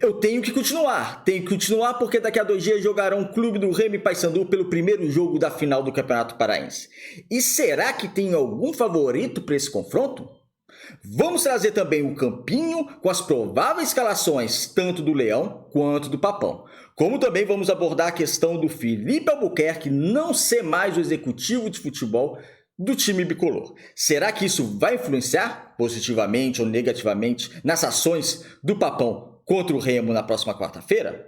Eu tenho que continuar porque daqui a 2 dias jogarão Clube do Remo e Paysandu pelo primeiro jogo da final do Campeonato Paraense. E será que tem algum favorito para esse confronto? Vamos trazer também o campinho com as prováveis escalações tanto do Leão quanto do Papão. Como também vamos abordar a questão do Felipe Albuquerque não ser mais o executivo de futebol do time bicolor. Será que isso vai influenciar positivamente ou negativamente nas ações do Papão contra o Remo na próxima quarta-feira?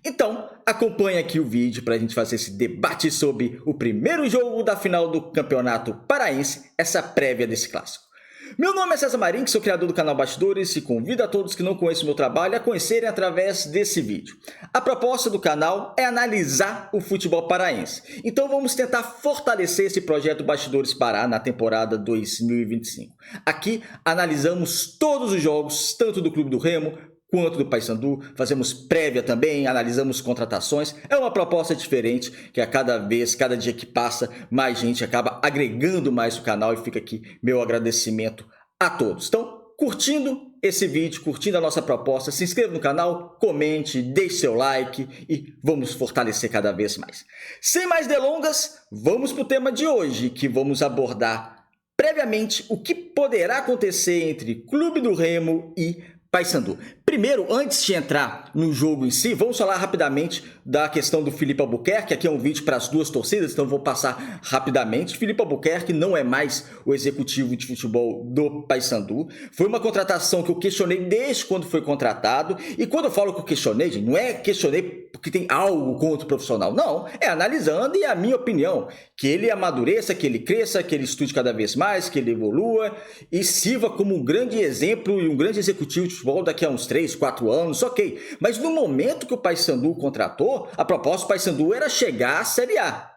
Então, acompanhe aqui o vídeo para a gente fazer esse debate sobre o primeiro jogo da final do Campeonato Paraense, essa prévia desse clássico. Meu nome é César Marim, sou criador do canal Bastidores e convido a todos que não conhecem o meu trabalho a conhecerem através desse vídeo. A proposta do canal é analisar o futebol paraense, então vamos tentar fortalecer esse projeto Bastidores Pará na temporada 2025. Aqui analisamos todos os jogos, tanto do Clube do Remo quanto do Paysandu, fazemos prévia também, analisamos contratações. É uma proposta diferente que a cada dia que passa, mais gente acaba agregando mais o canal e fica aqui meu agradecimento a todos. Então, curtindo esse vídeo, curtindo a nossa proposta, se inscreva no canal, comente, deixe seu like e vamos fortalecer cada vez mais. Sem mais delongas, vamos para o tema de hoje, que vamos abordar previamente o que poderá acontecer entre Clube do Remo e Paysandu. Primeiro, antes de entrar no jogo em si, vamos falar rapidamente da questão do Felipe Albuquerque. Aqui é um vídeo para as duas torcidas, então vou passar rapidamente. Felipe Albuquerque não é mais o executivo de futebol do Paysandu. Foi uma contratação que eu questionei desde quando foi contratado. E quando eu falo que eu questionei, gente, não é questionei porque tem algo contra o profissional. Não, é analisando e é a minha opinião. Que ele amadureça, que ele cresça, que ele estude cada vez mais, que ele evolua e sirva como um grande exemplo e um grande executivo de futebol daqui a uns 3, 4 anos, ok. Mas no momento que o Paysandu contratou, a proposta do Paysandu era chegar à Série A.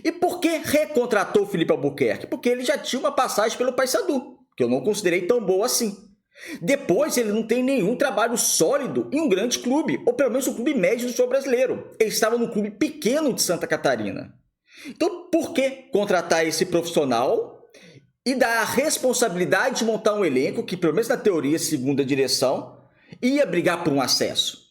E por que recontratou o Felipe Albuquerque? Porque ele já tinha uma passagem pelo Paysandu, que eu não considerei tão boa assim. Depois, ele não tem nenhum trabalho sólido em um grande clube, ou pelo menos um clube médio do futebol brasileiro. Ele estava num clube pequeno de Santa Catarina. Então, por que contratar esse profissional e dar a responsabilidade de montar um elenco que, pelo menos na teoria, segundo a direção, ia brigar por um acesso?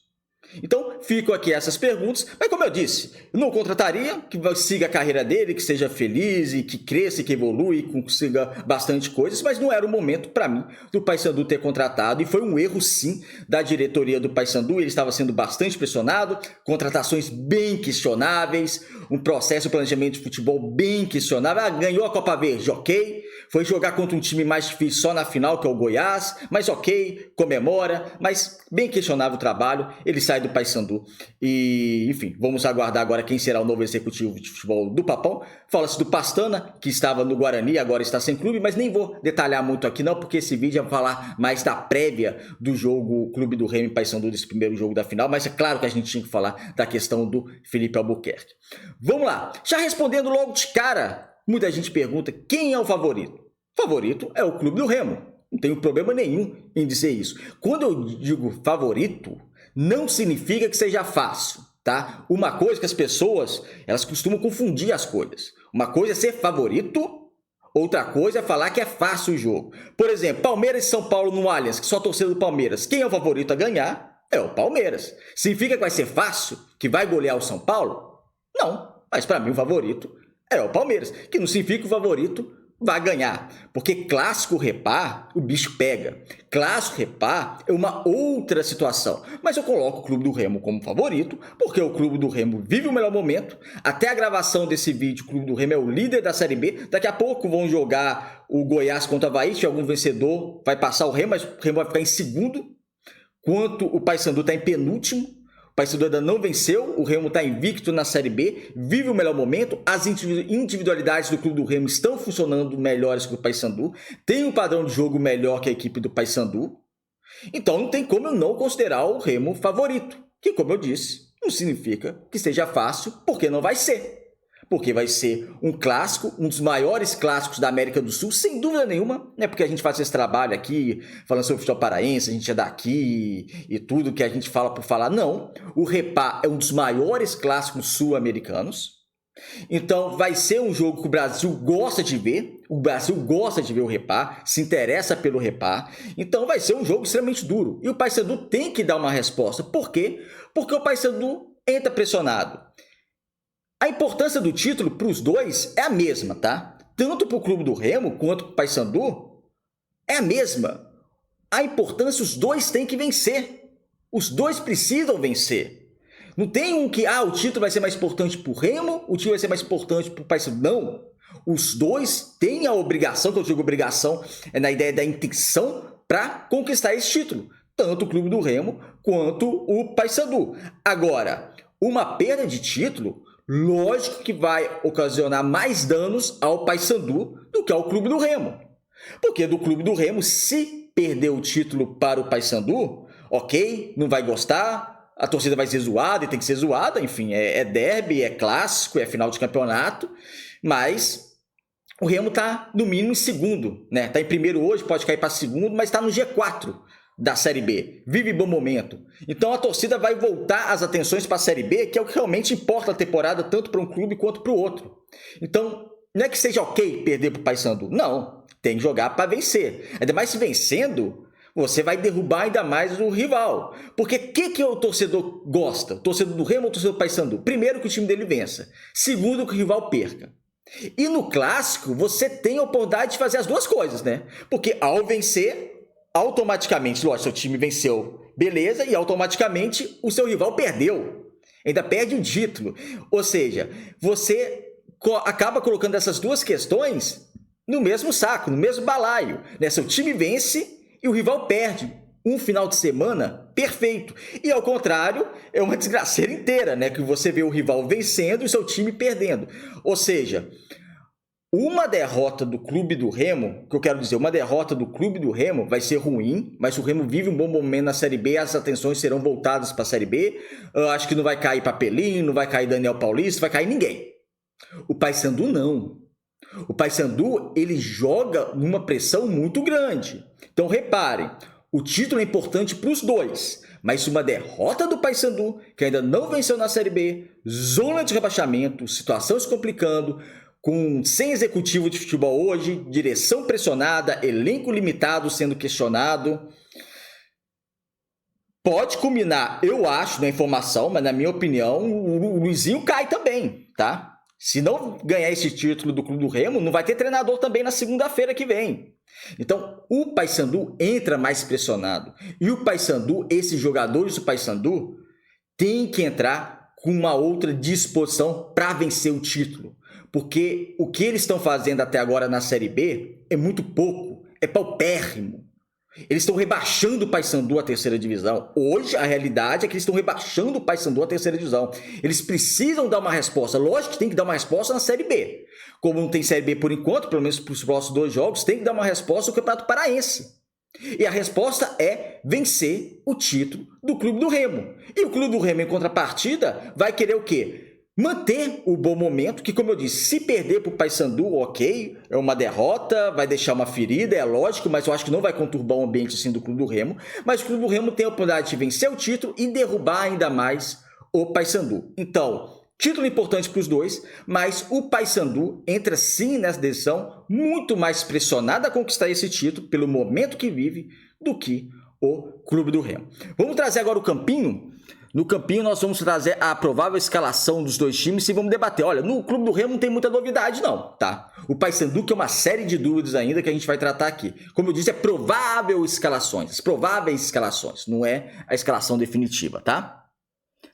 Então, ficam aqui essas perguntas, mas como eu disse, eu não contrataria, que siga a carreira dele, que seja feliz e que cresça e que evolua e consiga bastante coisas, mas não era o momento para mim do Paysandu ter contratado e foi um erro sim da diretoria do Paysandu, ele estava sendo bastante pressionado, contratações bem questionáveis, um processo de planejamento de futebol bem questionável, ganhou a Copa Verde, ok, foi jogar contra um time mais difícil só na final, que é o Goiás, mas ok, comemora, mas bem questionável o trabalho, ele sai do Paysandu e, enfim, vamos aguardar agora quem será o novo executivo de futebol do Papão. Fala-se do Pastana, que estava no Guarani, agora está sem clube, mas nem vou detalhar muito aqui não, porque esse vídeo vai falar mais da prévia do jogo Clube do Remo e Paysandu, desse primeiro jogo da final, mas é claro que a gente tinha que falar da questão do Felipe Albuquerque. Vamos lá, já respondendo logo de cara, muita gente pergunta quem é o favorito. O favorito é o Clube do Remo, não tenho problema nenhum em dizer isso. Quando eu digo favorito, não significa que seja fácil, tá? Uma coisa que as pessoas, elas costumam confundir as coisas. Uma coisa é ser favorito, outra coisa é falar que é fácil o jogo. Por exemplo, Palmeiras e São Paulo no Allianz, que só torcida do Palmeiras. Quem é o favorito a ganhar? É o Palmeiras. Significa que vai ser fácil? Que vai golear o São Paulo? Não, mas para mim o favorito é o Palmeiras, que não significa que o favorito vai ganhar, porque clássico repar, o bicho pega. Clássico repar é uma outra situação, mas eu coloco o Clube do Remo como favorito, porque o Clube do Remo vive o melhor momento. Até a gravação desse vídeo, o Clube do Remo é o líder da Série B. Daqui a pouco vão jogar o Goiás contra o Avaí, se algum vencedor vai passar o Remo, mas o Remo vai ficar em segundo, enquanto o Paysandu está em penúltimo. O Paysandu ainda não venceu, o Remo está invicto na Série B, vive o melhor momento, as individualidades do Clube do Remo estão funcionando melhores que o Paysandu, tem um padrão de jogo melhor que a equipe do Paysandu, então não tem como eu não considerar o Remo favorito, que como eu disse, não significa que seja fácil, porque não vai ser. Porque vai ser um clássico, um dos maiores clássicos da América do Sul, sem dúvida nenhuma, né? Porque a gente faz esse trabalho aqui, falando sobre o futebol paraense, a gente é daqui e tudo que a gente fala por falar. Não, o Repá é um dos maiores clássicos sul-americanos, então vai ser um jogo que o Brasil gosta de ver, O Brasil gosta de ver o Repar, se interessa pelo Repar, então vai ser um jogo extremamente duro. E o Paysandu tem que dar uma resposta. Por quê? Porque o Paysandu entra pressionado. A importância do título para os dois é a mesma, tá? Tanto para o Clube do Remo quanto para o Paysandu é a mesma. A importância, os dois têm que vencer. Os dois precisam vencer. Não tem um que, o título vai ser mais importante para o Remo, o título vai ser mais importante para o Paysandu. Não. Os dois têm a obrigação, que eu digo obrigação, é na ideia da intenção para conquistar esse título. Tanto o Clube do Remo quanto o Paysandu. Agora, uma perda de título, lógico que vai ocasionar mais danos ao Paysandu do que ao Clube do Remo. Porque do Clube do Remo, se perder o título para o Paysandu, ok, não vai gostar, a torcida vai ser zoada e tem que ser zoada, enfim, é derby, é clássico, é final de campeonato, mas o Remo está no mínimo em segundo, né? Está em primeiro hoje, pode cair para segundo, mas está no G4 da Série B, vive bom momento. Então a torcida vai voltar as atenções para a Série B, que é o que realmente importa a temporada, tanto para um clube quanto para o outro. Então, não é que seja ok perder para o Paysandu, não, tem que jogar para vencer. Ainda mais se vencendo, você vai derrubar ainda mais o rival. Porque o que o torcedor gosta? O torcedor do Remo ou o torcedor do Paysandu? Primeiro, que o time dele vença. Segundo, que o rival perca. E no clássico, você tem a oportunidade de fazer as duas coisas, né? Porque ao vencer, automaticamente, lógico, seu time venceu, beleza, e automaticamente o seu rival perdeu. Ainda perde um título. Ou seja, você acaba colocando essas duas questões no mesmo saco, no mesmo balaio, né? Seu time vence e o rival perde. Um final de semana perfeito. E ao contrário, é uma desgraceira inteira, né? Que você vê o rival vencendo e o seu time perdendo. Ou seja, uma derrota do Clube do Remo, que eu quero dizer, uma derrota do Clube do Remo vai ser ruim, mas se o Remo vive um bom momento na Série B, as atenções serão voltadas para a Série B. Eu acho que não vai cair Papelinho, não vai cair Daniel Paulista, vai cair ninguém. O Paysandu não. O Paysandu, ele joga numa pressão muito grande. Então, reparem, o título é importante para os dois, mas uma derrota do Paysandu, que ainda não venceu na Série B, zona de rebaixamento, situação se complicando, sem executivo de futebol hoje, direção pressionada, elenco limitado sendo questionado, pode culminar, eu acho, na informação, mas na minha opinião, o Luizinho cai também, tá? Se não ganhar esse título do Clube do Remo, não vai ter treinador também na segunda-feira que vem. Então, o Paysandu entra mais pressionado. E o Paysandu, esses jogadores do Paysandu, têm que entrar com uma outra disposição para vencer o título. Porque o que eles estão fazendo até agora na Série B é muito pouco, é paupérrimo. Eles estão rebaixando o Paysandu à terceira divisão. Hoje, a realidade é que eles estão rebaixando o Paysandu à terceira divisão. Eles precisam dar uma resposta. Lógico que tem que dar uma resposta na Série B. Como não tem Série B por enquanto, pelo menos para os próximos 2 jogos, tem que dar uma resposta ao Campeonato Paraense. E a resposta é vencer o título do Clube do Remo. E o Clube do Remo, em contrapartida, vai querer o quê? Manter o bom momento, que, como eu disse, se perder para o Paysandu, ok, é uma derrota, vai deixar uma ferida, é lógico, mas eu acho que não vai conturbar o ambiente assim do Clube do Remo. Mas o Clube do Remo tem a oportunidade de vencer o título e derrubar ainda mais o Paysandu. Então, título importante para os dois, mas o Paysandu entra sim nessa decisão muito mais pressionado a conquistar esse título pelo momento que vive do que o Clube do Remo. Vamos trazer agora o campinho. No campinho nós vamos trazer a provável escalação dos dois times e vamos debater. Olha, no Clube do Remo não tem muita novidade não, tá? O Paysandu que é uma série de dúvidas ainda que a gente vai tratar aqui. Como eu disse, é prováveis escalações, não é a escalação definitiva, tá?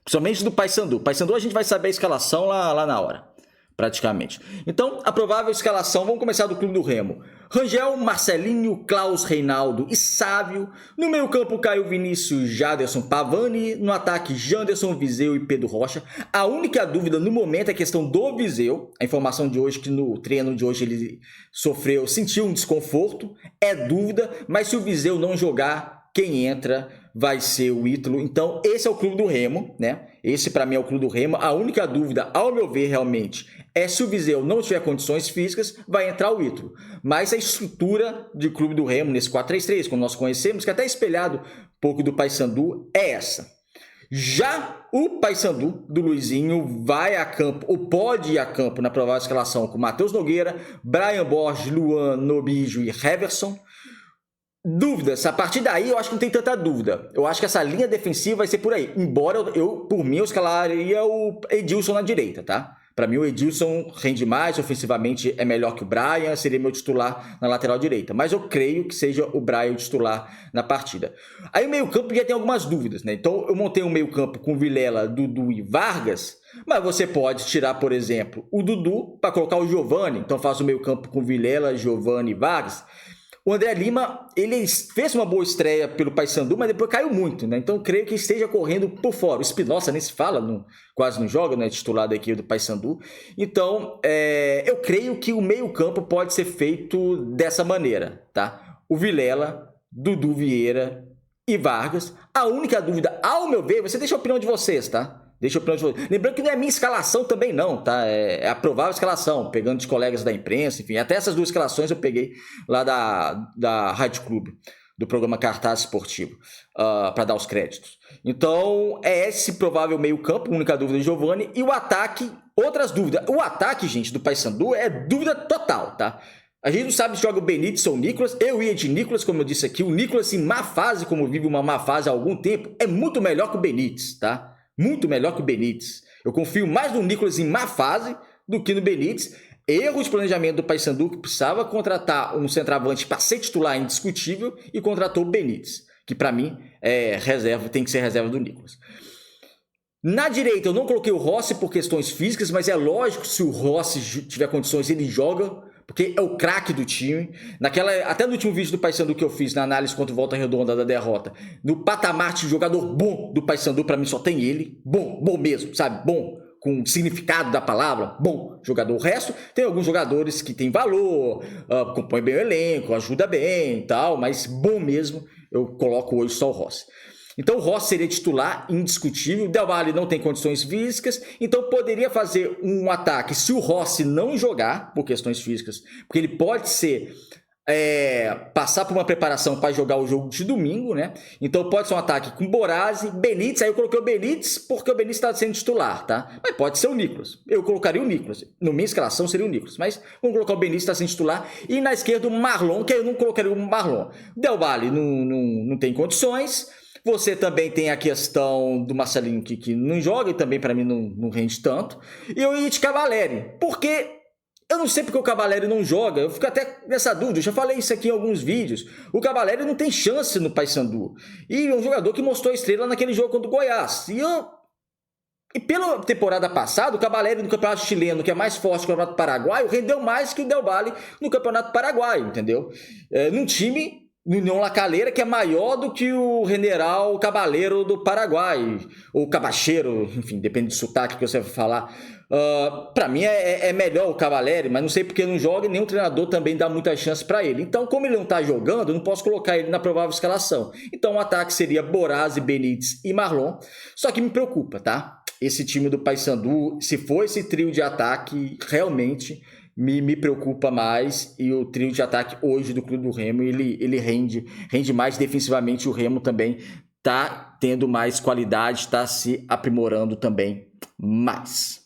Principalmente do Paysandu. Paysandu a gente vai saber a escalação lá na hora, praticamente. Então, a provável escalação, vamos começar do Clube do Remo. Rangel, Marcelinho, Klaus, Reinaldo e Sávio. No meio campo, Caio Vinícius, Jaderson, Pavani. No ataque, Janderson, Viseu e Pedro Rocha. A única dúvida no momento é a questão do Viseu. A informação de hoje que no treino de hoje ele sentiu um desconforto. É dúvida, mas se o Viseu não jogar, quem entra vai ser o Ítalo. Então, esse é o Clube do Remo, né? Esse, para mim, é o Clube do Remo. A única dúvida, ao meu ver, realmente, é se o Viseu não tiver condições físicas, vai entrar o Ítalo. Mas a estrutura de Clube do Remo, nesse 4-3-3, como nós conhecemos, que é até espelhado um pouco do Paysandu, é essa. Já o Paysandu do Luizinho vai a campo, ou pode ir a campo na provável escalação com Matheus Nogueira, Brian Borges, Luan, Nobijo e Heverson. Dúvidas, a partir daí eu acho que não tem tanta dúvida. Eu acho que essa linha defensiva vai ser por aí. Embora por mim, eu escalaria o Edilson na direita, tá? Para mim, o Edilson rende mais, ofensivamente é melhor que o Brian, seria meu titular na lateral direita. Mas eu creio que seja o Brian o titular na partida. Aí o meio-campo já tem algumas dúvidas, né? Então eu montei um meio-campo com Vilela, Dudu e Vargas, mas você pode tirar, por exemplo, o Dudu para colocar o Giovani. Então faz o meio-campo com Vilela, Giovani e Vargas. O André Lima, ele fez uma boa estreia pelo Paysandu, mas depois caiu muito, né? Então, creio que esteja correndo por fora. O Espinosa nem se fala, quase não joga, né? Titular da equipe do Paysandu. Então, eu creio que o meio-campo pode ser feito dessa maneira, tá? O Vilela, Dudu Vieira e Vargas. A única dúvida, ao meu ver, você deixa a opinião de vocês, tá? Deixa eu perguntar. Lembrando que não é minha escalação também não, tá? É a provável escalação, pegando de colegas da imprensa, enfim. Até essas duas escalações eu peguei lá da Rádio Clube, do programa Cartaz Esportivo, para dar os créditos. Então, é esse provável meio-campo, única dúvida de Giovani. E o ataque, outras dúvidas. O ataque, gente, do Paysandu é dúvida total, tá? A gente não sabe se joga o Benítez ou o Nicolas. Eu ia de Nicolas, como eu disse aqui. O Nicolas, em má fase, como vive uma má fase há algum tempo, é muito melhor que o Benítez, tá? Muito melhor que o Benítez. Eu confio mais no Nicolas em má fase do que no Benítez. Erro de planejamento do Paysandu, que precisava contratar um centroavante para ser titular indiscutível e contratou o Benítez, que para mim é reserva, tem que ser reserva do Nicolas. Na direita eu não coloquei o Rossi por questões físicas, mas é lógico, se o Rossi tiver condições ele joga, porque é o craque do time. Até no último vídeo do Paysandu que eu fiz na análise contra o Volta Redonda da derrota, no patamar de jogador bom do Paysandu, para mim só tem ele. Bom mesmo, sabe? Bom, com significado da palavra, bom jogador. O resto, tem alguns jogadores que tem valor, compõe bem o elenco, ajuda bem e tal, mas bom mesmo, eu coloco hoje só o Rossi. Então o Rossi seria titular indiscutível, o Del Valle não tem condições físicas, então poderia fazer um ataque se o Rossi não jogar por questões físicas, porque ele pode ser passar por uma preparação para jogar o jogo de domingo, né? Então pode ser um ataque com Borazzi, Benítez, aí eu coloquei o Benítez porque o Benítez está sendo titular, tá? Mas pode ser o Nicolas, eu colocaria o Nicolas, na minha escalação seria o Nicolas, mas vamos colocar o Benítez, está sendo titular, e na esquerda o Marlon, que eu não colocaria o Marlon. Del Valle não tem condições. Você também tem a questão do Marcelinho que não joga e também para mim não rende tanto. E eu ia de Cavalieri, porque eu não sei porque o Cavalieri não joga. Eu fico até nessa dúvida, eu já falei isso aqui em alguns vídeos. O Cavalieri não tem chance no Paysandu. E é um jogador que mostrou estrela naquele jogo contra o Goiás. E pela temporada passada, o Cavalieri no Campeonato Chileno, que é mais forte que o Campeonato Paraguaio, rendeu mais que o Del Valle no Campeonato Paraguaio, entendeu? Num time, União La Calera, que é maior do que o General Cabaleiro do Paraguai, ou Cabacheiro, enfim, depende do sotaque que você vai falar. Para mim é melhor o Cavalieri, mas não sei porque não joga e nenhum treinador também dá muita chance para ele. Então, como ele não está jogando, eu não posso colocar ele na provável escalação. Então, o ataque seria Borazzi, Benítez e Marlon. Só que me preocupa, tá? Esse time do Paysandu, se for esse trio de ataque, realmente me preocupa mais. E o trio de ataque hoje do Clube do Remo, ele rende mais defensivamente. O Remo também está tendo mais qualidade, está se aprimorando também mais.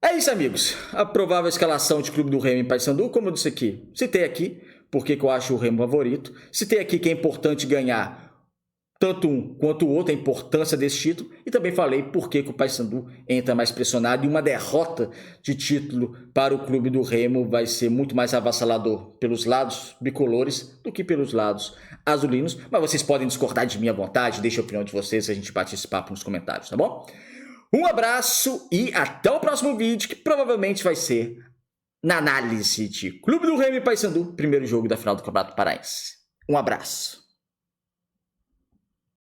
É isso, amigos. A provável escalação de Clube do Remo em Paysandu, como eu disse aqui, citei aqui porque eu acho o Remo favorito. Citei aqui que é importante ganhar tanto um quanto o outro, a importância desse título, e também falei por que o Paysandu entra mais pressionado e uma derrota de título para o Clube do Remo vai ser muito mais avassalador pelos lados bicolores do que pelos lados azulinos, mas vocês podem discordar de mim à vontade, deixa a opinião de vocês, a gente bate esse papo nos comentários, tá bom? Um abraço e até o próximo vídeo, que provavelmente vai ser na análise de Clube do Remo e Paysandu, primeiro jogo da final do Campeonato Paraense. Um abraço.